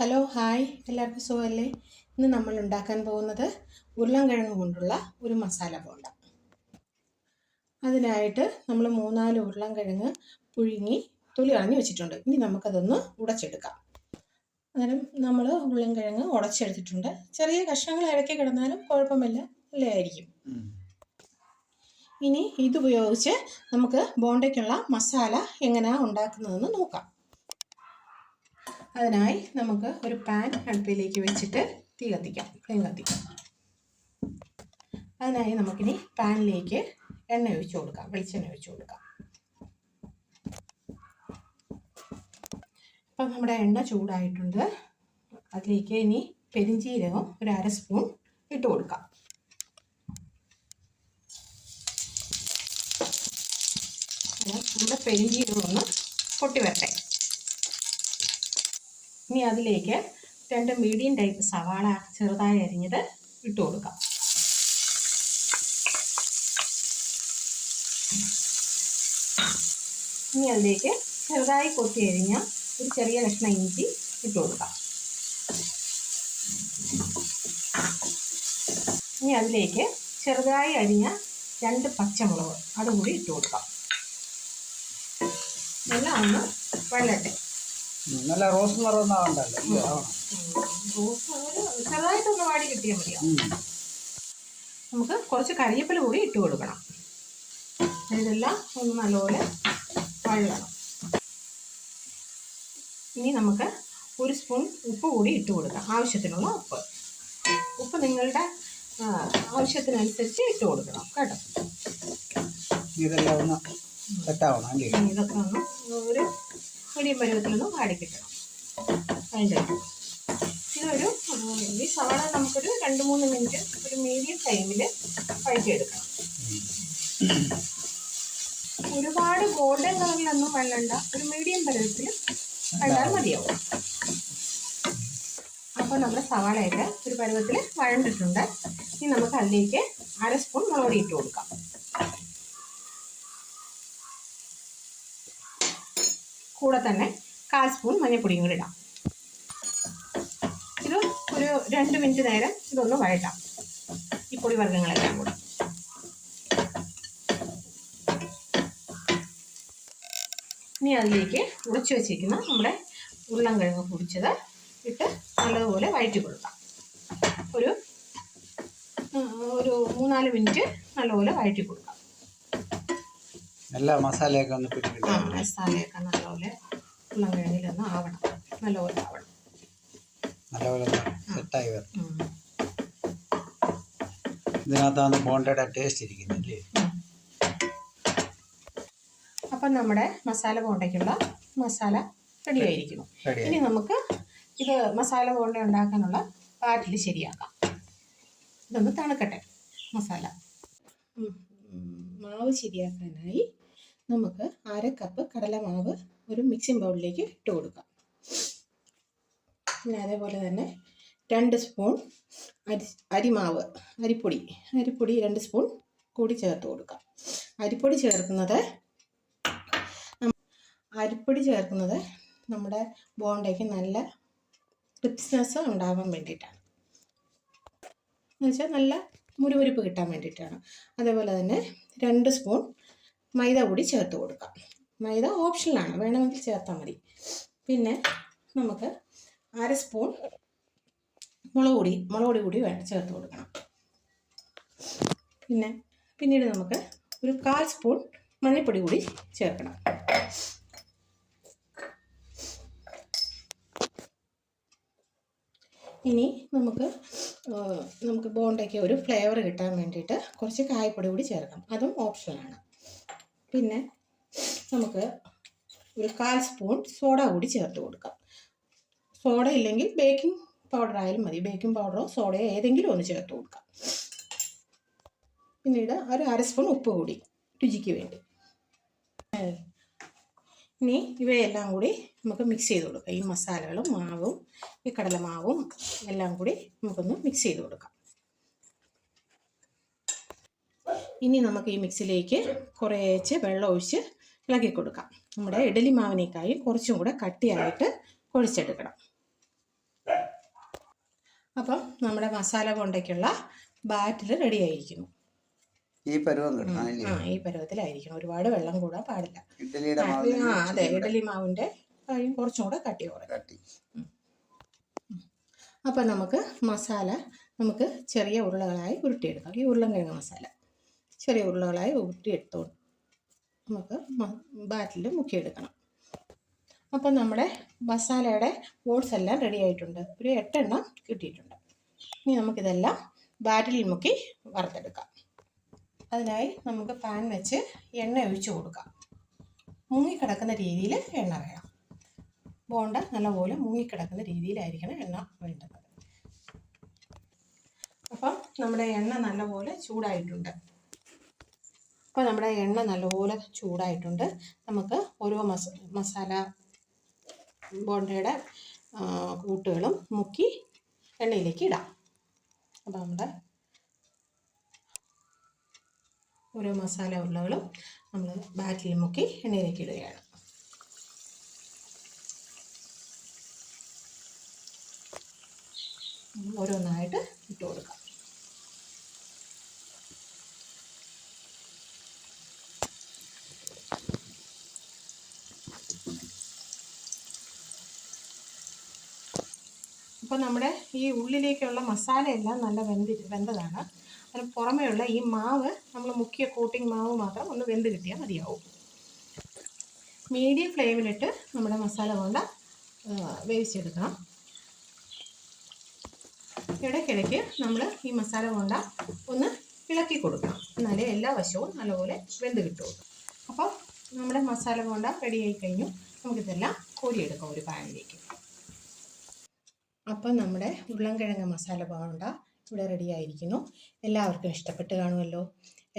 Hello hi, എല്ലാവർക്കും സുഖമല്ലേ? ഇന്ന് നമ്മൾ ഉണ്ടാക്കാൻ പോകുന്നത് ഉരുളൻകിഴങ്ങ് കൊണ്ടുള്ള ഒരു മസാല ബോണ്ട. അതിനായിട്ട് നമ്മൾ 3-4 ഉരുളൻകിഴങ്ങ് പുഴുങ്ങി തൊലി കളഞ്ഞ് വെച്ചിട്ടുണ്ട്. ഇനി നമുക്കതൊന്ന് ഉടച്ചെടുക്കാം. അന്നേരം നമ്മൾ ഉരുളൻകിഴങ്ങ് ഉടച്ചെടുത്തിട്ടുണ്ട്. ചെറിയ കഷ്ണങ്ങൾ ഇടയ്ക്ക് കിടന്നാലും കുഴപ്പമില്ല, നല്ലതായിരിക്കും. ഇനി ഇതുപയോഗിച്ച് നമുക്ക് ബോണ്ടയ്ക്കുള്ള മസാല എങ്ങനെയാണ് ഉണ്ടാക്കുന്നതെന്ന് നോക്കാം. അതിനായി നമുക്ക് ഒരു പാൻ അടുപ്പിലേക്ക് വെച്ചിട്ട് ഫ്ലെയിം കത്തിക്കാം. അതിനായി നമുക്കിനി പാനിലേക്ക് വെളിച്ചെണ്ണ ഒഴിച്ചു കൊടുക്കാം. അപ്പം നമ്മുടെ എണ്ണ ചൂടായിട്ടുണ്ട്. അതിലേക്ക് ഇനി പെരിഞ്ചീരകം ഒരു 1/2 സ്പൂൺ ഇട്ട് കൊടുക്കാം. നമ്മുടെ പെരിഞ്ചീരകം ഒന്ന് പൊട്ടി വരട്ടെ. ഇനി അതിലേക്ക് 2 മീഡിയം ടൈപ്പ് സവാള ചെറുതായി അരിഞ്ഞത് ഇട്ട് കൊടുക്കാം. ഇനി അതിലേക്ക് ചെറുതായി കൊത്തി അരിഞ്ഞ ഒരു ചെറിയ കഷ്ണം ഇഞ്ചി ഇട്ട് കൊടുക്കാം. ഇനി അതിലേക്ക് ചെറുതായി അരിഞ്ഞ 2 പച്ചമുളക് അതുകൂടി ഇട്ട് കൊടുക്കാം. എല്ലാം ഒന്ന് വെള്ളട്ടെ. നല്ല റോസ് നിറമൊന്നാവണ്ടല്ലോ, ചെറുതായിട്ടൊന്ന് വാടി കിട്ടിയാൽ മതിയാവും. നമുക്ക് കുറച്ച് കരിവേപ്പില കൂടി ഇട്ട് കൊടുക്കണം. ഇതെല്ലാം ഒന്ന് നല്ലപോലെ വഴണം. ഇനി നമുക്ക് 1 സ്പൂൺ ഉപ്പ് കൂടി ഇട്ട് കൊടുക്കാം. ആവശ്യത്തിനുള്ള ഉപ്പ് നിങ്ങളുടെ ആവശ്യത്തിനനുസരിച്ച് ഇട്ട് കൊടുക്കണം കേട്ടോ. ഇതെല്ലാം ഒന്ന് സെറ്റാവണം അല്ലേ? ഇതൊക്കെ ഒന്ന് ഒരു മീഡിയം പരുവത്തിലൊന്ന് വാടി കിട്ടണം. അതിൻ്റെ ഈ സവാള നമുക്കൊരു 2-3 മിനിറ്റ് ഒരു മീഡിയം ടൈമിൽ വഴറ്റിയെടുക്കണം. ഒരുപാട് ഗോൾഡൻ കളറിലൊന്നും വെള്ളണ്ട, ഒരു മീഡിയം പരുവത്തിൽ കണ്ടാൽ മതിയാവും. അപ്പോൾ നമ്മുടെ സവാളയൊക്കെ ഒരു പരുവത്തിൽ വഴണ്ടിട്ടുണ്ട്. ഇനി നമുക്ക് അതിലേക്ക് 1/2 സ്പൂൺ മുളക് പൊടി ഇട്ട് കൊടുക്കാം. കൂടെ തന്നെ 1/4 സ്പൂൺ മഞ്ഞൾപ്പൊടിയും കൂടി ഇടാം. ഇത് ഒരു 2 മിനിറ്റ് നേരം ഇതൊന്ന് വഴറ്റാം, ഈ പൊടി വർഗ്ഗങ്ങളെല്ലാം കൂടി. ഇനി അതിലേക്ക് ഉടച്ചു വെച്ചിരിക്കുന്ന നമ്മുടെ ഉരുളൻകിഴങ്ങ് പൊടിച്ചത് ഇട്ട് നല്ലതുപോലെ വഴറ്റി കൊടുക്കാം. ഒരു 3-4 മിനിറ്റ് നല്ലപോലെ വഴറ്റി കൊടുക്കാം. എല്ലാ മസാലയൊക്കെ ഒന്ന് മസാലയൊക്കെ നല്ലപോലെ ഉരുളൻകിഴങ്ങിലൊന്ന് ആവണം, നല്ലപോലെ സെറ്റായി വരണം. ഇതിനകത്താണ് ബോണ്ടയുടെ ടേസ്റ്റ് ഇരിക്കുന്നില്ലേ? അപ്പം നമ്മുടെ മസാല ബോണ്ടയ്ക്കുള്ള മസാല റെഡി ആയിരിക്കുന്നു. ഇനി നമുക്ക് ഇത് മസാല ബോണ്ട ഉണ്ടാക്കാനുള്ള പാറ്റിൽ ശരിയാക്കാം. ഇതൊന്ന് തണുക്കട്ടെ. മാവ് ശരിയാക്കാനായി നമുക്ക് 1/2 കപ്പ് കടലമാവ് ഒരു മിക്സിംഗ് ബൗളിലേക്ക് ഇട്ട് കൊടുക്കാം. പിന്നെ അതേപോലെ തന്നെ 2 സ്പൂൺ അരിപ്പൊടി 2 സ്പൂൺ കൂടി ചേർത്ത് കൊടുക്കാം. അരിപ്പൊടി ചേർക്കുന്നത് നമ്മുടെ ബോണ്ടയ്ക്ക് നല്ല ക്രിസ്പ്നെസ് ഉണ്ടാകാൻ വേണ്ടിയിട്ടാണ്. എന്നുവെച്ചാൽ നല്ല മുരുമുരിപ്പ് കിട്ടാൻ വേണ്ടിയിട്ടാണ്. അതേപോലെ തന്നെ 2 സ്പൂൺ മൈദ കൂടി ചേർത്ത് കൊടുക്കാം. മൈദ ഓപ്ഷനിലാണ്, വേണമെങ്കിൽ ചേർത്താൽ മതി. പിന്നെ നമുക്ക് 1/2 സ്പൂൺ മുളക് പൊടി ചേർത്ത് കൊടുക്കണം. പിന്നീട് നമുക്ക് ഒരു 1/4 സ്പൂൺ മഞ്ഞൾപ്പൊടി കൂടി ചേർക്കണം. ഇനി നമുക്ക് ബോണ്ടയ്ക്ക് ഒരു ഫ്ലേവർ കിട്ടാൻ വേണ്ടിയിട്ട് കുറച്ച് കായപ്പൊടി കൂടി ചേർക്കാം. അതും ഓപ്ഷനാണ്. പിന്നെ നമുക്ക് ഒരു 1/4 സ്പൂൺ സോഡ കൂടി ചേർത്ത് കൊടുക്കാം. സോഡ ഇല്ലെങ്കിൽ ബേക്കിംഗ് പൗഡർ ആയാലും മതി. ബേക്കിംഗ് പൗഡറോ സോഡയോ ഏതെങ്കിലും ഒന്ന് ചേർത്ത് കൊടുക്കാം. പിന്നീട് ഒരു 1/2 സ്പൂൺ ഉപ്പ് കൂടി രുചിക്ക് വേണ്ടി. ഇനി ഇവയെല്ലാം കൂടി നമുക്ക് മിക്സ് ചെയ്ത് കൊടുക്കാം. ഈ മസാലകളും മാവും ഈ കടലമാവും എല്ലാം കൂടി നമുക്കൊന്ന് മിക്സ് ചെയ്ത് കൊടുക്കാം. ഇനി നമുക്ക് ഈ മിക്സിലേക്ക് കുറേശ്ശെ വെള്ളം ഒഴിച്ച് ഇളക്കി കൊടുക്കാം. നമ്മുടെ ഇഡലി മാവിനേക്കായി കുറച്ചും കൂടെ കട്ടിയായിട്ട് കുഴച്ചെടുക്കണം. അപ്പം നമ്മുടെ മസാല ബോണ്ടയ്ക്കുള്ള ബാറ്റർ റെഡി ആയിരിക്കുന്നു. ഈ പരുവം കിട്ടണം അല്ലേ? ഈ പരുവത്തിലായിരിക്കണം, ഒരുപാട് വെള്ളം കൂടാൻ പാടില്ല. ഇഡ്ഡലിയുടെ അതെ, ഇഡ്ഡലി മാവിൻ്റെ കാര്യം കുറച്ചും കൂടെ കട്ടി. അപ്പം നമുക്ക് മസാല ചെറിയ ഉരുളകളായി ഉരുട്ടിയെടുക്കാം. ഈ ഉരുളൻകിഴങ്ങ് മസാല ചെറിയ ഉരുളകളായി ഉരുട്ടിയെടുത്തോണ്ട് നമുക്ക് ബാറ്റിൽ മുക്കിയെടുക്കണം. അപ്പം നമ്മുടെ മസാലയുടെ ബോൾസ് എല്ലാം റെഡി ആയിട്ടുണ്ട്. ഒരു 8 എണ്ണം കിട്ടിയിട്ടുണ്ട്. ഇനി നമുക്കിതെല്ലാം ബാറ്റിൽ മുക്കി വറുത്തെടുക്കാം. അതിനായി നമുക്ക് പാൻ വെച്ച് എണ്ണ ഒഴിച്ച് കൊടുക്കാം. മുങ്ങിക്കിടക്കുന്ന രീതിയിൽ എണ്ണ വേണം. ബോണ്ട നല്ലപോലെ മുങ്ങിക്കിടക്കുന്ന രീതിയിലായിരിക്കണം എണ്ണ വേണ്ടത്. അപ്പം നമ്മുടെ എണ്ണ നല്ലപോലെ ചൂടായിട്ടുണ്ട്. നമുക്ക് ഓരോ മസാല ബോണ്ടയുടെ കൂട്ടുകളും മുക്കി എണ്ണയിലേക്ക് ഇടാം. അപ്പം നമ്മുടെ ഓരോ മസാല ഉരുളകളും നമ്മൾ ബാറ്റിൽ മുക്കി എണ്ണയിലേക്ക് ഇടുകയാണ്. ഓരോന്നായിട്ട് ഇട്ട് കൊടുക്കാം. അപ്പോൾ നമ്മുടെ ഈ ഉള്ളിലേക്കുള്ള മസാലയെല്ലാം നല്ല വെന്തതാണ്. അതിന് പുറമേയുള്ള ഈ മാവ്, നമ്മൾ മുക്കിയ കോട്ടിങ് മാവ് മാത്രം ഒന്ന് വെന്ത് കിട്ടിയാൽ മതിയാവും. മീഡിയം ഫ്ലെയിമിലിട്ട് നമ്മുടെ മസാല ബോണ്ട വേവിച്ചെടുക്കണം. ഇടയ്ക്കിടയ്ക്ക് നമ്മൾ ഈ മസാല ബോണ്ട ഒന്ന് ഇളക്കി കൊടുക്കണം, എന്നാലേ എല്ലാ വശവും നല്ലപോലെ വെന്ത് കിട്ടുള്ളൂ. അപ്പോൾ നമ്മുടെ മസാല ബോണ്ട റെഡിയായി കഴിഞ്ഞു. നമുക്കിതെല്ലാം കോരിയെടുക്കാം ഒരു പാനിലേക്ക്. അപ്പം നമ്മുടെ ഉരുളൻകിഴങ്ങ് മസാല ബോണ്ട ഇവിടെ റെഡി ആയിരിക്കുന്നു. എല്ലാവർക്കും ഇഷ്ടപ്പെട്ട് കാണുമല്ലോ.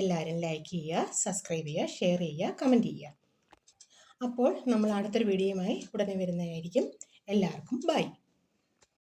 എല്ലാവരും ലൈക്ക് ചെയ്യുക, സബ്സ്ക്രൈബ് ചെയ്യുക, ഷെയർ ചെയ്യുക, കമൻറ്റ് ചെയ്യുക. അപ്പോൾ നമ്മൾ അടുത്തൊരു വീഡിയോയുമായി ഉടനെ വരുന്നതായിരിക്കും. എല്ലാവർക്കും ബൈ.